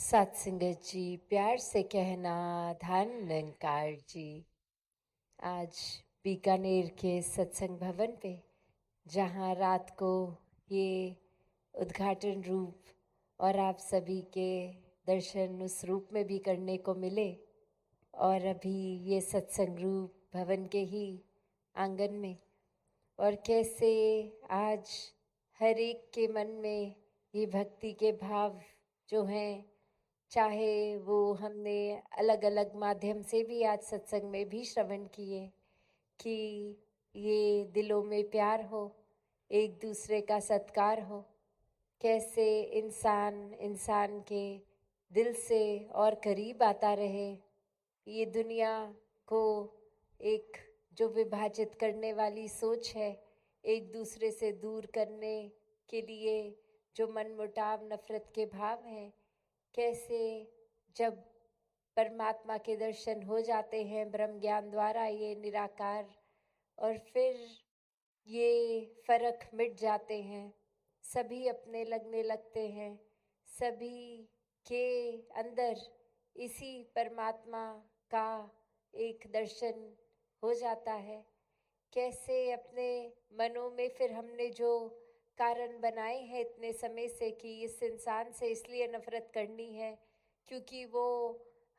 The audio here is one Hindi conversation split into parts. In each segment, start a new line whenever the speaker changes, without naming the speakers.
सत्संगत जी, प्यार से कहना धन निरंकार जी। आज बीकानेर के सत्संग भवन पे, जहाँ रात को ये उद्घाटन रूप और आप सभी के दर्शन उस रूप में भी करने को मिले, और अभी ये सत्संग रूप भवन के ही आंगन में, और कैसे आज हर एक के मन में ये भक्ति के भाव जो हैं, चाहे वो हमने अलग अलग माध्यम से भी आज सत्संग में भी श्रवण किए कि ये दिलों में प्यार हो, एक दूसरे का सत्कार हो, कैसे इंसान इंसान के दिल से और करीब आता रहे। ये दुनिया को एक जो विभाजित करने वाली सोच है, एक दूसरे से दूर करने के लिए जो मनमुटाव नफरत के भाव हैं, कैसे जब परमात्मा के दर्शन हो जाते हैं ब्रह्म ज्ञान द्वारा, ये निराकार, और फिर ये फर्क मिट जाते हैं, सभी अपने लगने लगते हैं, सभी के अंदर इसी परमात्मा का एक दर्शन हो जाता है। कैसे अपने मनों में फिर हमने जो कारण बनाए हैं इतने समय से कि इस इंसान से इसलिए नफरत करनी है क्योंकि वो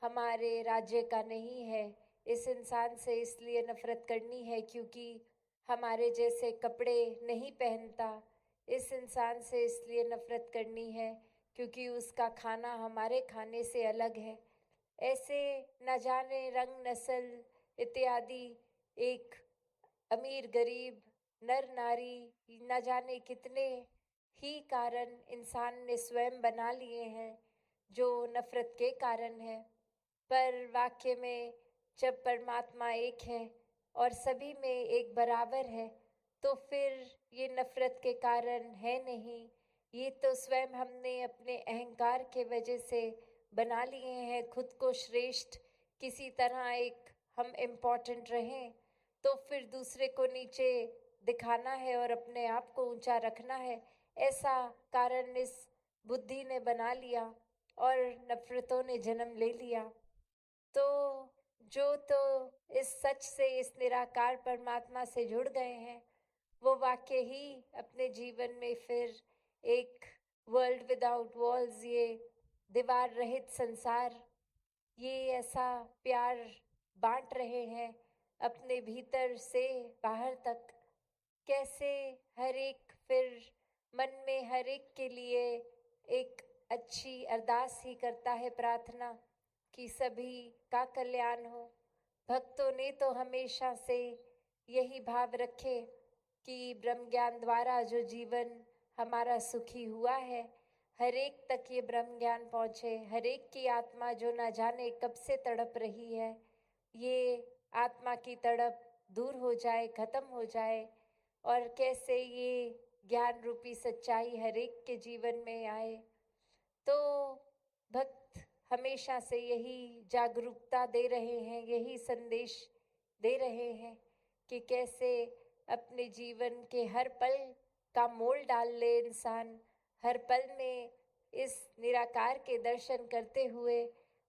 हमारे राज्य का नहीं है, इस इंसान से इसलिए नफरत करनी है क्योंकि हमारे जैसे कपड़े नहीं पहनता, इस इंसान से इसलिए नफरत करनी है क्योंकि उसका खाना हमारे खाने से अलग है। ऐसे न जाने रंग नस्ल इत्यादि, एक अमीर गरीब, नर नारी, न जाने कितने ही कारण इंसान ने स्वयं बना लिए हैं जो नफरत के कारण है। पर वाक्य में जब परमात्मा एक है और सभी में एक बराबर है, तो फिर ये नफरत के कारण है नहीं, ये तो स्वयं हमने अपने अहंकार के वजह से बना लिए हैं खुद को श्रेष्ठ, किसी तरह एक हम इम्पोर्टेंट रहें, तो फिर दूसरे को नीचे दिखाना है और अपने आप को ऊंचा रखना है, ऐसा कारण इस बुद्धि ने बना लिया और नफरतों ने जन्म ले लिया। तो जो तो इस सच से, इस निराकार परमात्मा से जुड़ गए हैं, वो वाक्य ही अपने जीवन में फिर एक वर्ल्ड विदाउट वॉल्स, ये दीवार रहित संसार, ये ऐसा प्यार बांट रहे हैं अपने भीतर से बाहर तक। कैसे हर एक फिर मन में हर एक के लिए एक अच्छी अरदास ही करता है, प्रार्थना कि सभी का कल्याण हो। भक्तों ने तो हमेशा से यही भाव रखे कि ब्रह्म ज्ञान द्वारा जो जीवन हमारा सुखी हुआ है, हर एक तक ये ब्रह्म ज्ञान पहुँचे, हर एक की आत्मा जो ना जाने कब से तड़प रही है, ये आत्मा की तड़प दूर हो जाए, खत्म हो जाए, और कैसे ये ज्ञान रूपी सच्चाई हर एक के जीवन में आए। तो भक्त हमेशा से यही जागरूकता दे रहे हैं, यही संदेश दे रहे हैं कि कैसे अपने जीवन के हर पल का मोल डाल ले इंसान, हर पल में इस निराकार के दर्शन करते हुए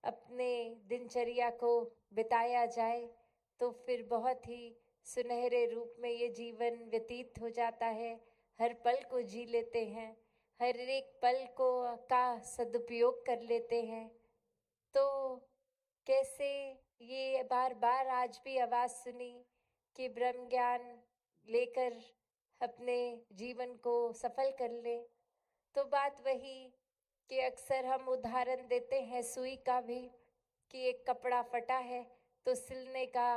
अपने दिनचर्या को बिताया जाए, तो फिर बहुत ही सुनहरे रूप में ये जीवन व्यतीत हो जाता है। हर पल को जी लेते हैं, हर एक पल को का सदुपयोग कर लेते हैं। तो कैसे ये बार बार आज भी आवाज़ सुनी कि ब्रह्म ज्ञान लेकर अपने जीवन को सफल कर ले। तो बात वही कि अक्सर हम उदाहरण देते हैं सुई का भी, कि एक कपड़ा फटा है तो सिलने का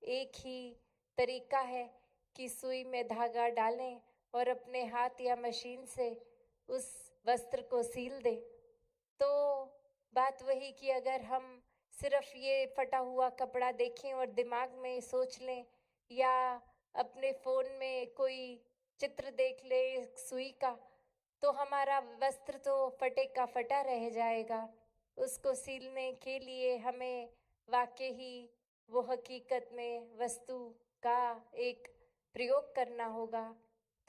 एक ही तरीका है कि सुई में धागा डालें और अपने हाथ या मशीन से उस वस्त्र को सील दें। तो बात वही कि अगर हम सिर्फ ये फटा हुआ कपड़ा देखें और दिमाग में सोच लें, या अपने फ़ोन में कोई चित्र देख ले सुई का, तो हमारा वस्त्र तो फटे का फटा रह जाएगा। उसको सीलने के लिए हमें वाकई ही वो हकीकत में वस्तु का एक प्रयोग करना होगा।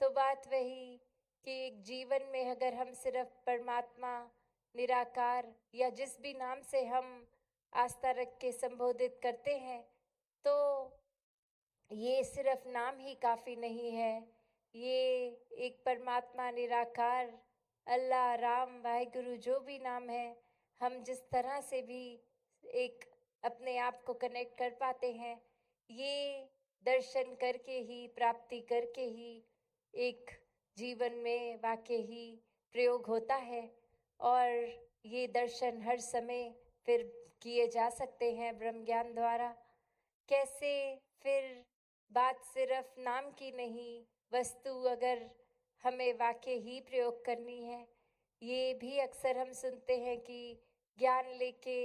तो बात वही कि एक जीवन में अगर हम सिर्फ परमात्मा निराकार या जिस भी नाम से हम आस्था रख के संबोधित करते हैं, तो ये सिर्फ नाम ही काफ़ी नहीं है। ये एक परमात्मा निराकार अल्लाह, राम, वाहिगुरु जो भी नाम है, हम जिस तरह से भी एक अपने आप को कनेक्ट कर पाते हैं, ये दर्शन करके ही, प्राप्ति करके ही एक जीवन में वाकई ही प्रयोग होता है। और ये दर्शन हर समय फिर किए जा सकते हैं ब्रह्म ज्ञान द्वारा। कैसे? फिर बात सिर्फ नाम की नहीं, वस्तु अगर हमें वाकई ही प्रयोग करनी है, ये भी अक्सर हम सुनते हैं कि ज्ञान लेके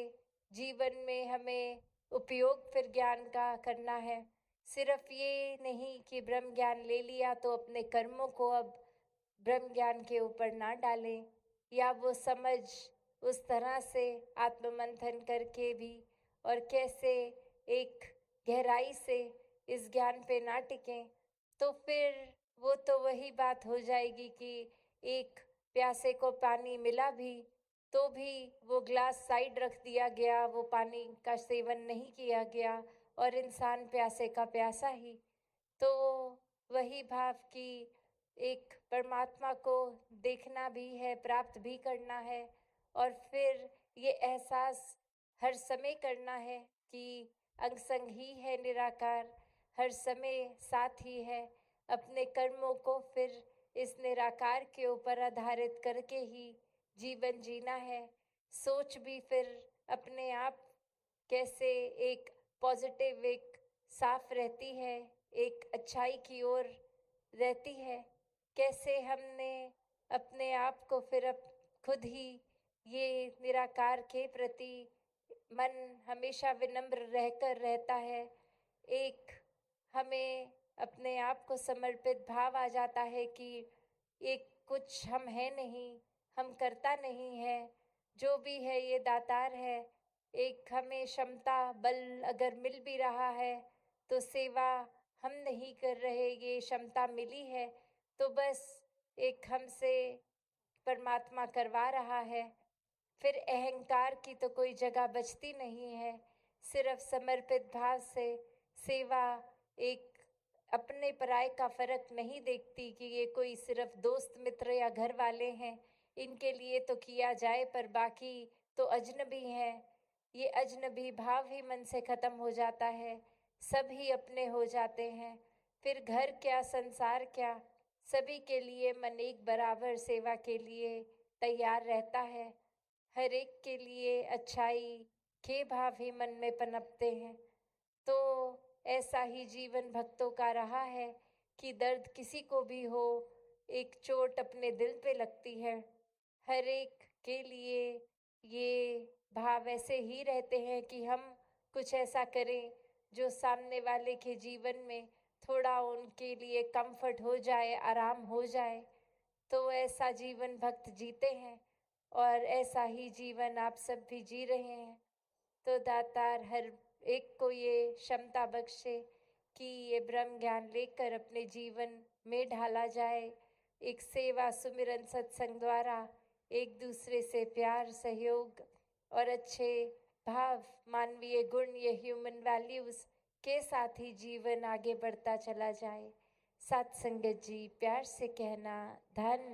जीवन में हमें उपयोग फिर ज्ञान का करना है। सिर्फ ये नहीं कि ब्रह्म ज्ञान ले लिया तो अपने कर्मों को अब ब्रह्म ज्ञान के ऊपर ना डालें, या वो समझ उस तरह से आत्ममंथन करके भी और कैसे एक गहराई से इस ज्ञान पे ना टिकें, तो फिर वो तो वही बात हो जाएगी कि एक प्यासे को पानी मिला भी तो भी वो ग्लास साइड रख दिया गया, वो पानी का सेवन नहीं किया गया और इंसान प्यासे का प्यासा ही। तो वही भाव कि एक परमात्मा को देखना भी है, प्राप्त भी करना है, और फिर ये एहसास हर समय करना है कि अंग संग ही है निराकार, हर समय साथ ही है। अपने कर्मों को फिर इस निराकार के ऊपर आधारित करके ही जीवन जीना है। सोच भी फिर अपने आप कैसे एक पॉजिटिव, एक साफ रहती है, एक अच्छाई की ओर रहती है। कैसे हमने अपने आप को फिर अब खुद ही ये निराकार के प्रति मन हमेशा विनम्र रहकर रहता है। एक हमें अपने आप को समर्पित भाव आ जाता है कि एक कुछ हम है नहीं, हम करता नहीं है, जो भी है ये दातार है। एक हमें क्षमता, बल अगर मिल भी रहा है तो सेवा हम नहीं कर रहे, ये क्षमता मिली है तो बस एक हमसे परमात्मा करवा रहा है। फिर अहंकार की तो कोई जगह बचती नहीं है। सिर्फ समर्पित भाव से सेवा एक अपने पराये का फर्क नहीं देखती कि ये कोई सिर्फ दोस्त मित्र या घर वाले हैं, इनके लिए तो किया जाए पर बाकी तो अजनबी हैं। ये अजनबी भाव ही मन से खत्म हो जाता है, सभी अपने हो जाते हैं। फिर घर क्या, संसार क्या, सभी के लिए मन एक बराबर सेवा के लिए तैयार रहता है। हर एक के लिए अच्छाई के भाव ही मन में पनपते हैं। तो ऐसा ही जीवन भक्तों का रहा है कि दर्द किसी को भी हो, एक चोट अपने दिल पे लगती है। हर एक के लिए ये भाव ऐसे ही रहते हैं कि हम कुछ ऐसा करें जो सामने वाले के जीवन में थोड़ा उनके लिए कंफर्ट हो जाए, आराम हो जाए। तो ऐसा जीवन भक्त जीते हैं और ऐसा ही जीवन आप सब भी जी रहे हैं। तो दातार हर एक को ये क्षमता बख्शे कि ये ब्रह्म ज्ञान लेकर अपने जीवन में ढाला जाए। एक सेवा, सुमिरन, सत्संग द्वारा एक दूसरे से प्यार, सहयोग और अच्छे भाव, मानवीय गुण, ये ह्यूमन वैल्यूज़ के साथ ही जीवन आगे बढ़ता चला जाए। साथ संगत जी, प्यार से कहना, धन